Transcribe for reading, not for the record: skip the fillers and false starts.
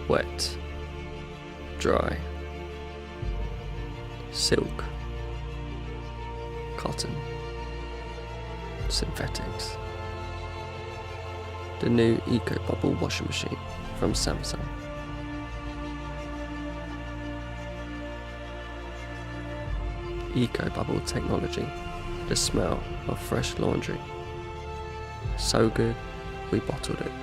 wet, dry, silk, cotton, synthetics. The new Eco Bubble washing machine from Samsung. Eco Bubble technology, the smell of fresh laundry. So good, we bottled it.